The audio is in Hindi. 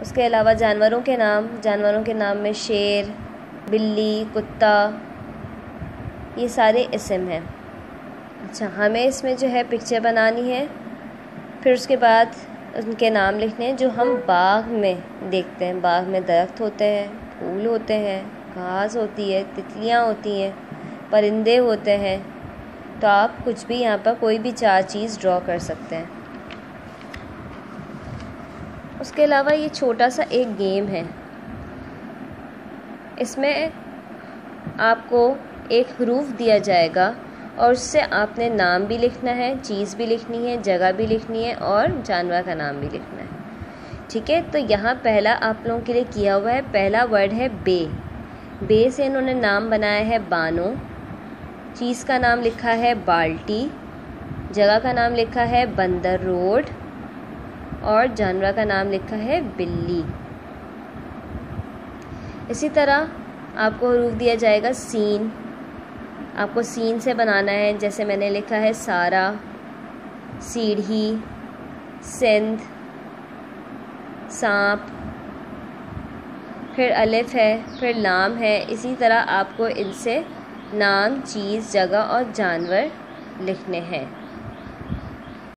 उसके अलावा जानवरों के नाम में शेर, बिल्ली, कुत्ता, ये सारे इस्म हैं। अच्छा, हमें इसमें जो है पिक्चर बनानी है, फिर उसके बाद उनके नाम लिखने हैं जो हम बाग में देखते हैं। बाग में दरख्त होते हैं, फूल होते हैं, घास होती है, तितलियाँ होती हैं, परिंदे होते हैं। तो आप कुछ भी यहाँ पर कोई भी 4 चीज़ ड्रॉ कर सकते हैं। उसके अलावा ये छोटा सा एक गेम है। इसमें आपको एक हरूफ दिया जाएगा और उससे आपने नाम भी लिखना है, चीज़ भी लिखनी है, जगह भी लिखनी है और जानवर का नाम भी लिखना है। ठीक है, तो यहाँ पहला आप लोगों के लिए किया हुआ है। पहला वर्ड है बे। बे से इन्होंने नाम बनाया है बानो, चीज़ का नाम लिखा है बाल्टी, जगह का नाम लिखा है बंदर रोड और जानवर का नाम लिखा है बिल्ली। इसी तरह आपको हरूफ दिया जाएगा सीन। आपको सीन से बनाना है, जैसे मैंने लिखा है सारा, सीढ़ी, सिंध, सांप, फिर अलिफ है, फिर लाम है। इसी तरह आपको इनसे नाम, चीज़, जगह और जानवर लिखने हैं।